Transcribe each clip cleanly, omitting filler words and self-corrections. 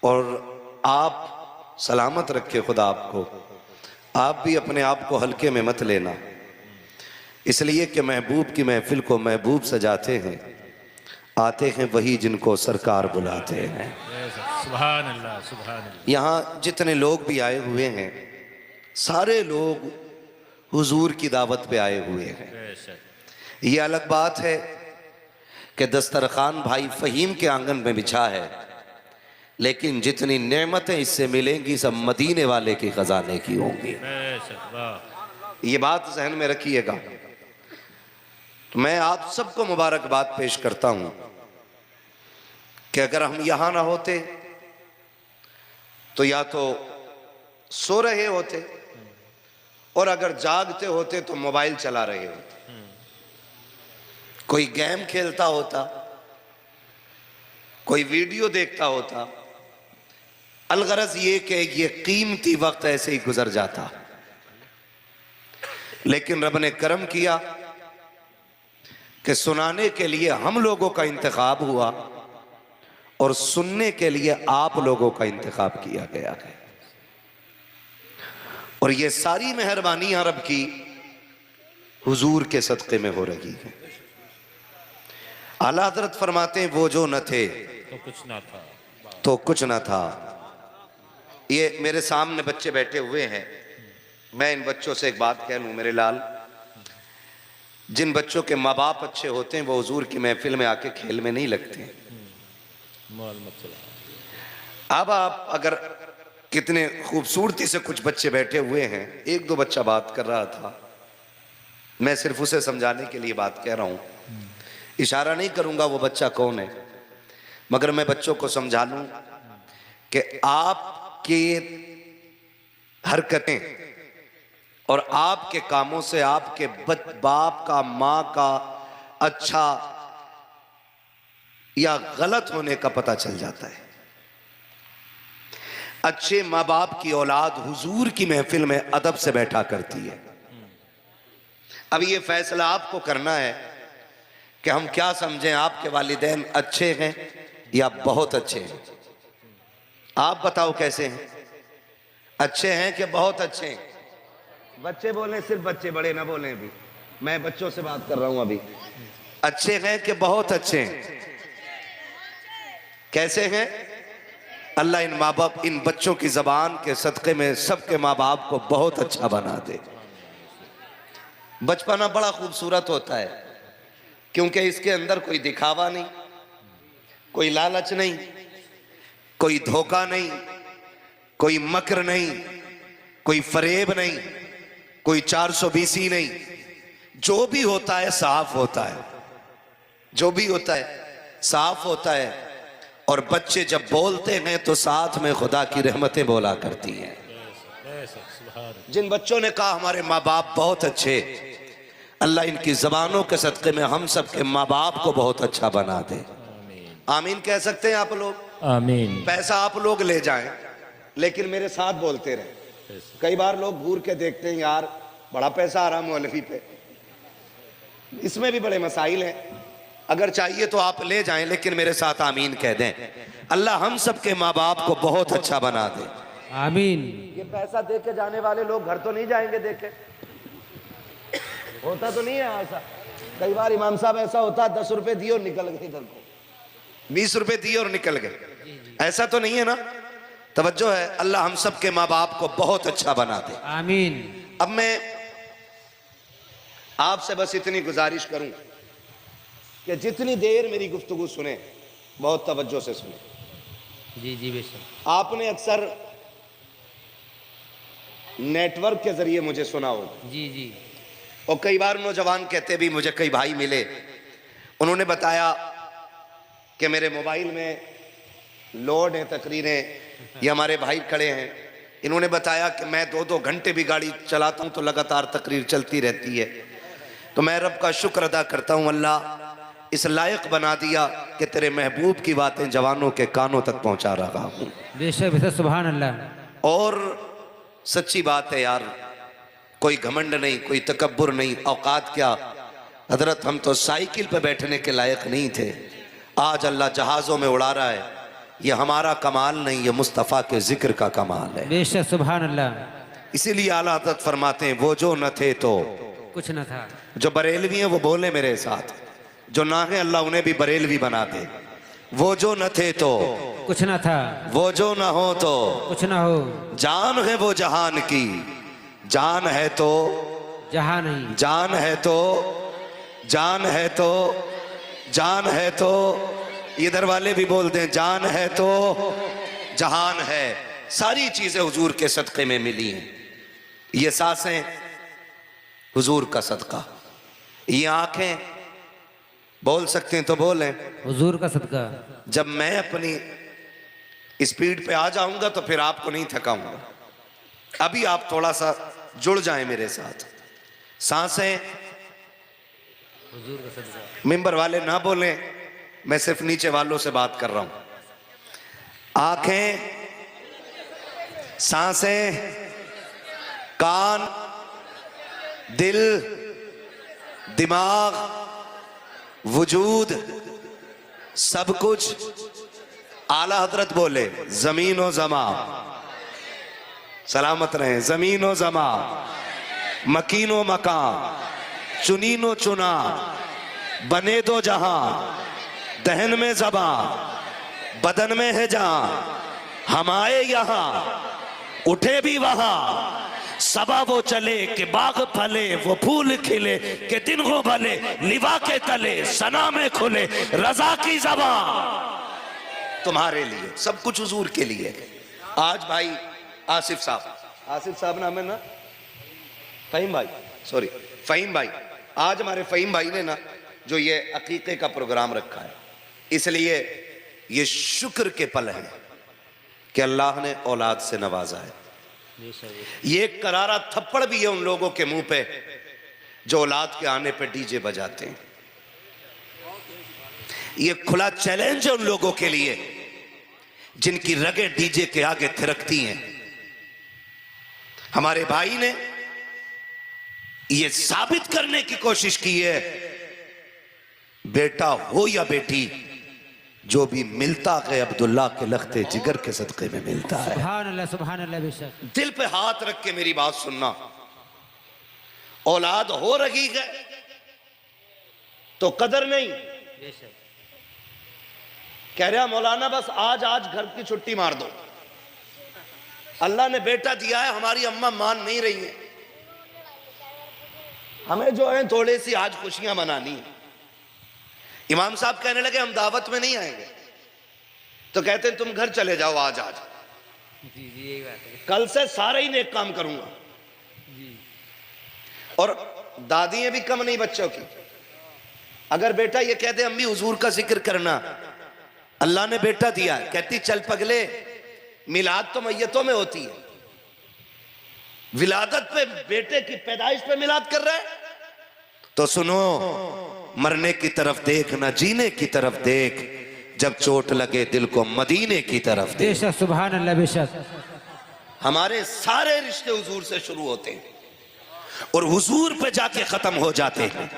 और आप सलामत रखे खुदा आपको। आप भी अपने आप को हल्के में मत लेना, इसलिए कि महबूब की महफिल को महबूब सजाते हैं, आते हैं वही जिनको सरकार बुलाते हैं। सुभान अल्लाह, सुभान अल्लाह। यहाँ जितने लोग भी आए हुए हैं सारे लोग हुजूर की दावत पे आए हुए हैं। ये अलग बात है कि दस्तरखान भाई फ़हीम के आंगन में बिछा है, लेकिन जितनी नेमतें इससे मिलेंगी सब मदीने वाले के खजाने की होंगी। ये बात जहन में रखिएगा। तो मैं आप सबको मुबारकबाद पेश करता हूं कि अगर हम यहां ना होते तो या तो सो रहे होते, और अगर जागते होते तो मोबाइल चला रहे होते, कोई गेम खेलता होता, कोई वीडियो देखता होता। अलगरज ये कि ये कीमती वक्त ऐसे ही गुजर जाता। लेकिन रब ने करम किया कि सुनाने के लिए हम लोगों का इंतखाब हुआ और सुनने के लिए आप लोगों का इंतखाब किया गया है। और ये सारी मेहरबानियां रब की हुजूर के सदक़े में हो रही है। आला हज़रत फरमाते हैं वो जो न थे तो कुछ ना था, तो कुछ ना था। ये मेरे सामने बच्चे बैठे हुए हैं, मैं इन बच्चों से एक बात कह लूं मेरे लाल, जिन बच्चों के माँ बाप अच्छे होते हैं वो हुजूर की महफिल में आके खेल में नहीं लगते। अब आप अगर कितने खूबसूरती से कुछ बच्चे बैठे हुए हैं, एक दो बच्चा बात कर रहा था, मैं सिर्फ उसे समझाने के लिए बात कह रहा हूं, इशारा नहीं करूंगा वो बच्चा कौन है, मगर मैं बच्चों को समझा लूं कि आपकी हरकतें और आपके कामों से आपके बाप का, माँ का अच्छा या गलत होने का पता चल जाता है। अच्छे माँ बाप की औलाद हुजूर की महफिल में अदब से बैठा करती है। अब ये फैसला आपको करना है कि हम क्या समझें, आपके वालिदैन अच्छे हैं या बहुत अच्छे हैं। आप बताओ कैसे हैं, अच्छे हैं कि बहुत अच्छे हैं? बच्चे बोले, सिर्फ बच्चे, बड़े ना बोले। अभी मैं बच्चों से बात कर रहा हूं। अभी अच्छे हैं कि बहुत अच्छे हैं? कैसे हैं? अल्लाह इन माँ बाप, इन बच्चों की जबान के सदक़े में सबके माँ बाप को बहुत अच्छा बना दे। बचपना बड़ा खूबसूरत होता है क्योंकि इसके अंदर कोई दिखावा नहीं, कोई लालच नहीं, कोई धोखा नहीं, कोई मकर नहीं, कोई फरेब नहीं, कोई 420 नहीं। जो भी होता है साफ होता है, जो भी होता है साफ होता है। और बच्चे जब बोलते हैं तो साथ में खुदा की रहमतें बोला करती हैं। जिन बच्चों ने कहा हमारे माँ बाप बहुत अच्छे, अल्लाह इनकी जबानों के सदक़े में हम सब के माँ बाप को बहुत अच्छा बना दे। आमीन कह सकते हैं आप लोग? आमीन। पैसा आप लोग ले जाएं लेकिन मेरे साथ बोलते रहे। कई बार लोग घूर के देखते हैं, यार बड़ा पैसा आ रहा मौलवी पे, इसमें भी बड़े मसाइल हैं। अगर चाहिए तो आप ले जाएं लेकिन मेरे साथ आमीन कह दें। अल्लाह हम सब के माँ बाप को बहुत अच्छा बना दे। आमीन। ये पैसा दे के जाने वाले लोग घर तो नहीं जाएंगे देखे, होता तो नहीं है ऐसा। कई बार इमाम साहब ऐसा होता है 10 रुपए दिए और निकल गए इधर को, 20 रुपए दिए और निकल गए, ऐसा तो नहीं है ना? तवज्जो है। अल्लाह हम सब के माँ बाप को बहुत अच्छा बना दे। आमीन। अब मैं आपसे बस इतनी गुजारिश करूं कि जितनी देर मेरी गुफ्तगू सुने बहुत तवज्जो से सुने। जी जी बेशक। आपने अक्सर नेटवर्क के जरिए मुझे सुना होगा। जी जी। और कई बार नौजवान कहते भी, मुझे कई भाई मिले, उन्होंने बताया कि मेरे मोबाइल में लोड है तकरीरें, ये हमारे भाई खड़े हैं, इन्होंने बताया कि मैं 2-2 घंटे भी गाड़ी चलाता हूं तो लगातार तकरीर चलती रहती है। तो मैं रब का शुक्र अदा करता हूं, अल्लाह इस लायक बना दिया कि तेरे महबूब की बातें जवानों के कानों तक पहुंचा रहा हूं। बेशक बेशक, सुभान अल्लाह। और सच्ची बात है यार, कोई घमंड नहीं, कोई तकब्बुर नहीं। औकात क्या हजरत, हम तो साइकिल पे बैठने के लायक नहीं थे, आज अल्लाह जहाज़ों में उड़ा रहा है। ये हमारा कमाल नहीं, ये मुस्तफ़ा के जिक्र का कमाल है। बेशक सुभान अल्लाह। इसीलिए आला हज़रत फरमाते हैं, वो जो न थे तो कुछ न था। जो बरेलवी हैं वो बोले मेरे साथ, जो ना है अल्लाह उन्हें भी बरेलवी बना दे। वो जो न थे तो कुछ न था, वो जो न हो तो कुछ न हो, जान है वो जहान की, जान है तो जहां नहीं, जान है तो जान है तो जान है तो इधर वाले भी बोलते हैं जान है तो जहान है। सारी चीजें हुजूर के सदक़े में मिली हैं। ये सांसें हुजूर का सदका, ये आंखें बोल सकते हैं तो बोलें। हुजूर का सदका। जब मैं अपनी स्पीड पे आ जाऊंगा तो फिर आपको नहीं थकाऊंगा। अभी आप थोड़ा सा जुड़ जाएं मेरे साथ। सांसें हुजूर का सदका। मिंबर वाले ना बोलें, मैं सिर्फ नीचे वालों से बात कर रहा हूं। आंखें, सांसें, कान, दिल, दिमाग, वजूद, सब कुछ आला हजरत बोले जमीन व जमा, सलामत रहे, जमीन व जमा, मकीन व मकान, चुनीन व चुना, बने दो जहां, दहन में जबा, बदन में है जहां, हम आए यहां, उठे भी वहां, सबा वो चले कि बाग फले, वो फूल खिले कि दिन हो भले, लिवा के तले सना में खुले, रजा की जबा तुम्हारे लिए, सब कुछ हुजूर के लिए। आज भाई आसिफ साहब नाम है ना, फहीम भाई, सॉरी फहीम भाई, आज हमारे फहीम भाई ने ना जो ये अकीके का प्रोग्राम रखा है, इसलिए ये शुक्र के पल हैं कि अल्लाह ने औलाद से नवाजा है। ये एक करारा थप्पड़ भी है उन लोगों के मुंह पे जो औलाद के आने पे डीजे बजाते हैं। ये खुला चैलेंज है उन लोगों के लिए जिनकी रगें डीजे के आगे थिरकती हैं। हमारे भाई ने ये साबित करने की कोशिश की है, बेटा हो या बेटी, जो भी मिलता है अब्दुल्ला के लख्ते जिगर के सदक़े में मिलता है। सुभान अल्लाह, सुभान अल्लाह। बेशक दिल पे हाथ रख के मेरी बात सुनना, औलाद हो रही है तो कदर नहीं। कह रहा मौलाना बस आज घर की छुट्टी मार दो, अल्लाह ने बेटा दिया है, हमारी अम्मा मान नहीं रही है, हमें जो है थोड़ी सी आज खुशियां मनानी है। इमाम साहब कहने लगे हम दावत में नहीं आएंगे, तो कहते हैं तुम घर चले जाओ आज। कल से सारे ही नेक काम करूंगा। और दादियां भी कम नहीं बच्चों की। अगर बेटा ये कहते अम्मी हुजूर का जिक्र करना, अल्लाह ने बेटा दिया, कहती चल पगले, मिलाद तो मैयतों में होती है, विलादत पे बेटे की पैदाइश पे मिलाद कर रहा है। तो सुनो, मरने की तरफ देख ना जीने की तरफ देख, जब चोट लगे दिल को मदीने की तरफ देख। बेशक सुभान अल्लाह। बेशक हमारे सारे रिश्ते हुजूर से शुरू होते हैं और हुजूर पे जाके खत्म हो जाते हैं।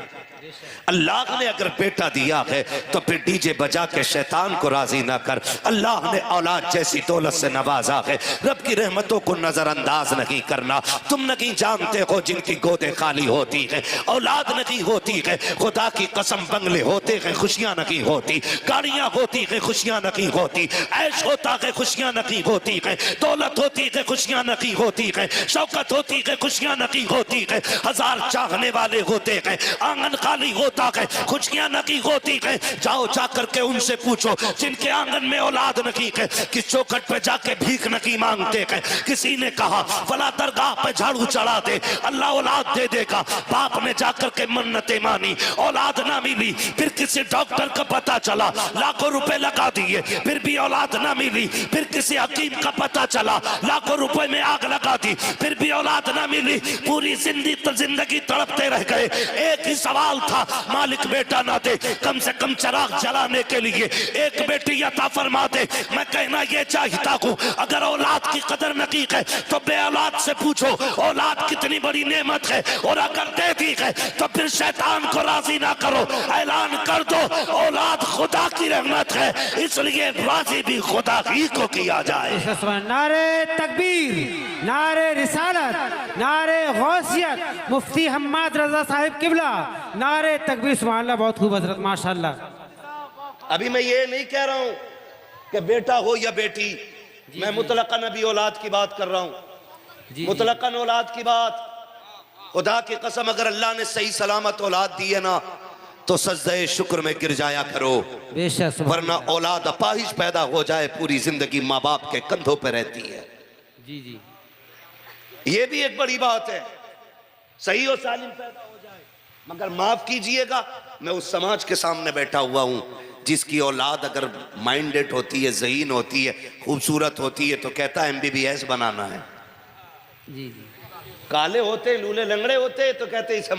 अल्लाह ने अगर बेटा दिया है तो फिर डीजे बजा के शैतान को राजी ना कर। अल्लाह ने औलाद जैसी दौलत से नवाजा है, रब की रहमतों को नजरअंदाज नहीं करना। तुम नहीं जानते हो जिनकी गोदें खाली होती है, औलाद नहीं होती है, खुदा की कसम बंगले होते हैं खुशियां नहीं होती, गाड़ियां होती है खुशियां नहीं होती, ऐश होता है खुशियां नहीं होती है, दौलत होती है खुशियां नहीं होती है, शौकत होती है खुशियां नहीं होती है, हजार चाहने वाले होते हैं, आंगन खाली होता है खुशियां नहीं होती है। जाओ जाकर के उनसे पूछो जिनके आंगन में औलाद नहीं है, किस चौखट पे जाके भीख नहीं मांगते हैं। किसी ने कहा फला दरगाह पे झाड़ू चढ़ा दे, अल्लाह औलाद दे देगा। बाप ने जाकर के मन्नतें मानी, औलाद ना मिली। फिर किसी डॉक्टर का पता चला, लाखों रुपए लगा दिए, फिर भी औलाद ना मिली। फिर किसी हकीम का पता चला, लाखों रुपए में आग लगा दी, फिर भी औलाद ना मिली। पूरी जिंदगी तड़पते रह गए। एक ही सवाल था, मालिक बेटा ना दे, कम से कम चिराग जलाने के लिए एक बेटी अता फरमा दे। मैं कहना ये चाहता हूँ, अगर औलाद की कदर नहीं है तो बे औलाद से पूछो औलाद कितनी बड़ी नेमत है, और अगर दे दी है तो फिर शैतान को राजी ना करो। ऐलान कर दो औलाद खुदा की रहमत है, इसलिए राजी भी खुदा ही को किया जाए। नारे तकबीर, नारे रिसालत, नारे गौसियत, मुफ्ती हम्माद रजा साहिब किबला, नारे तकबीर। सुभान अल्लाह, बहुत खूब हजरत, माशाअल्लाह। अभी मैं ये नहीं कह रहा हूं कि बेटा हो या बेटी, मैं मुतलकन अभी औलाद की बात कर रहा हूं, मुतलकन औलाद की बात। खुदा की कसम, अगर अल्लाह ने सही सलामत औलाद दी है ना, तो सजदे शुक्र में गिर जाया करो, बेशक। वरना औलाद अपाहिज पैदा हो जाए, पूरी जिंदगी माँ बाप के कंधों पे रहती है। जी जी, ये भी एक बड़ी बात है, सही और सालिम पैदा हो जाए। मगर माफ कीजिएगा, मैं उस समाज के सामने बैठा हुआ हूं जिसकी औलाद अगर माइंडेड होती है, ज़हीन होती है, खूबसूरत होती है, तो कहता है MBBS बनाना है। जी जी, काले होते, लूले लंगड़े होते, तो कहते इसे